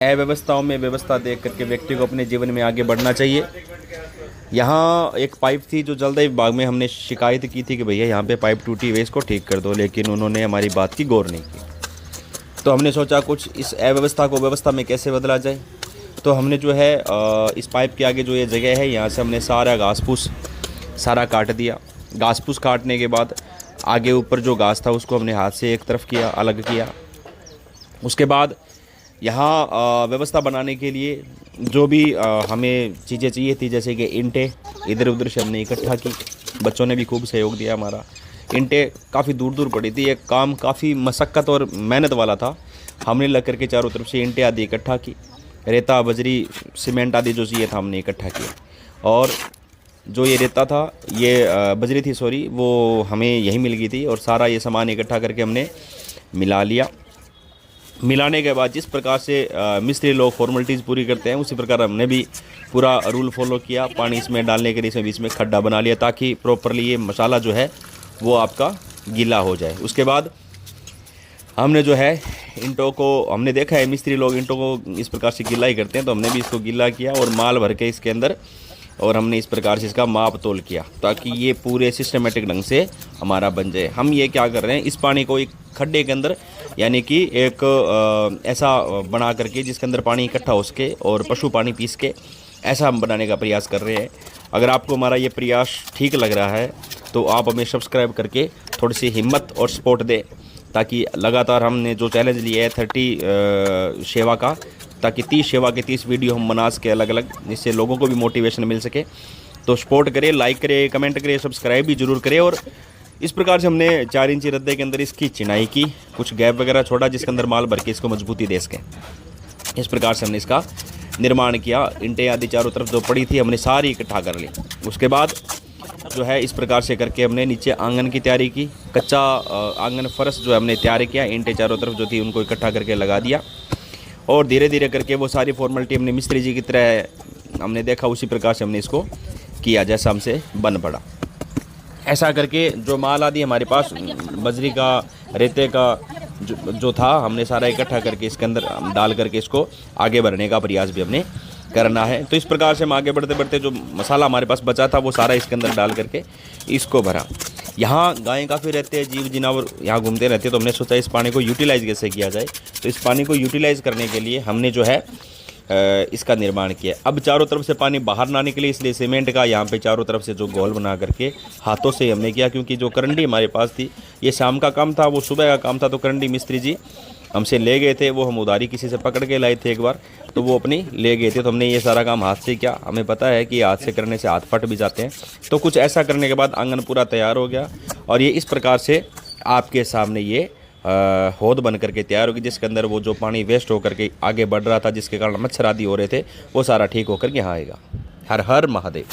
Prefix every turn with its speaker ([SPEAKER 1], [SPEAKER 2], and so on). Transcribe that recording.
[SPEAKER 1] अव्यवस्थाओं में व्यवस्था देख करके व्यक्ति को अपने जीवन में आगे बढ़ना चाहिए। यहाँ एक पाइप थी जो जल्दी बाग में हमने शिकायत की थी कि भैया यहाँ पे पाइप टूटी हुई है, इसको ठीक कर दो, लेकिन उन्होंने हमारी बात की गौर नहीं की। तो हमने सोचा कुछ इस अव्यवस्था को व्यवस्था में कैसे बदला जाए। तो हमने जो है इस पाइप के आगे जो ये जगह है, यहाँ से हमने सारा घास फूस सारा काट दिया। घास फूस काटने के बाद आगे ऊपर जो घास था उसको हमने हाथ से एक तरफ किया, अलग किया। उसके बाद यहाँ व्यवस्था बनाने के लिए जो भी हमें चीज़ें चाहिए थी, जैसे कि ईंटें इधर उधर से हमने इकट्ठा की। बच्चों ने भी खूब सहयोग दिया हमारा। ईंटें काफ़ी दूर दूर पड़ी थी, एक काम काफ़ी मशक्क़त और मेहनत वाला था। हमने लग करके चारों तरफ से ईंटें आदि इकट्ठा की। रेता बजरी सीमेंट आदि जो चाहिए था हमने इकट्ठा किया। और जो ये रेता था, ये बजरी थी सॉरी, वो हमें यहीं मिल गई थी। और सारा ये सामान इकट्ठा करके हमने मिला लिया। मिलाने के बाद जिस प्रकार से मिस्त्री लोग फॉर्मेलिटीज़ पूरी करते हैं, उसी प्रकार हमने भी पूरा रूल फॉलो किया। पानी इसमें डालने के लिए इसमें बीच में खड्डा बना लिया ताकि प्रॉपरली ये मसाला जो है वो आपका गीला हो जाए। उसके बाद हमने जो है ईंटों को, हमने देखा है मिस्त्री लोग ईंटों को इस प्रकार से गीला ही करते हैं, तो हमने भी इसको गीला किया और माल भर के इसके अंदर, और हमने इस प्रकार से इसका माप तोल किया ताकि ये पूरे सिस्टमेटिक ढंग से हमारा बन जाए। हम ये क्या कर रहे हैं, इस पानी को एक खड्डे के अंदर, यानी कि एक ऐसा बना करके जिसके अंदर पानी इकट्ठा हो सके और पशु पानी पी सके, ऐसा हम बनाने का प्रयास कर रहे हैं। अगर आपको हमारा ये प्रयास ठीक लग रहा है तो आप हमें सब्सक्राइब करके थोड़ी सी हिम्मत और सपोर्ट दें, ताकि लगातार हमने जो चैलेंज लिया है 30 सेवा का, ताकि 30 सेवा के 30 वीडियो हम बना सके अलग अलग, जिससे लोगों को भी मोटिवेशन मिल सके। तो सपोर्ट करें, लाइक करें, कमेंट करें, सब्सक्राइब भी ज़रूर करें। और इस प्रकार से हमने 4 इंची रद्दे के अंदर इसकी चिनाई की, कुछ गैप वगैरह छोड़ा जिसके अंदर माल भर के इसको मजबूती दे सकें। इस प्रकार से हमने इसका निर्माण किया। ईंटें आदि चारों तरफ जो पड़ी थी हमने सारी इकट्ठा कर ली। उसके बाद जो है इस प्रकार से करके हमने नीचे आंगन की तैयारी की। कच्चा आंगन फर्श जो हमने तैयार किया, ईंटें चारों तरफ जो थी उनको इकट्ठा करके लगा दिया। और धीरे धीरे करके वो सारी फॉर्मेलिटी हमने मिस्त्री जी की तरह हमने देखा, उसी प्रकार से हमने इसको किया जैसा हमसे बन पड़ा। ऐसा करके जो माल आदि हमारे पास बजरी का, रेते का जो था, हमने सारा इकट्ठा करके इसके अंदर डाल करके इसको आगे बढ़ने का प्रयास भी हमने करना है। तो इस प्रकार से हम आगे बढ़ते बढ़ते जो मसाला हमारे पास बचा था वो सारा इसके अंदर डाल करके इसको भरा। यहाँ गायें काफ़ी रहते हैं, जीव जनावर यहाँ घूमते रहते हैं, तो हमने सोचा इस पानी को यूटिलाइज़ कैसे किया जाए। तो इस पानी को यूटिलाइज़ करने के लिए हमने जो है इसका निर्माण किया। अब चारों तरफ से पानी बाहर ना निकले, इसलिए सीमेंट का यहाँ पे चारों तरफ से जो गोल बना करके हाथों से हमने किया, क्योंकि जो करंडी हमारे पास थी ये शाम का काम था, वो सुबह का काम था। तो करंडी मिस्त्री जी हमसे ले गए थे, वो हम उधारी किसी से पकड़ के लाए थे एक बार, तो वो अपनी ले गए थे। तो हमने ये सारा काम हाथ से किया। हमें पता है कि हाथ से करने से हाथ फट भी जाते हैं। तो कुछ ऐसा करने के बाद आंगन पूरा तैयार हो गया और ये इस प्रकार से आपके सामने ये हौद बन करके तैयार होगी, जिसके अंदर वो जो पानी वेस्ट होकर के आगे बढ़ रहा था, जिसके कारण मच्छर आदि हो रहे थे, वो सारा ठीक होकर यहाँ आएगा। हर हर महादेव।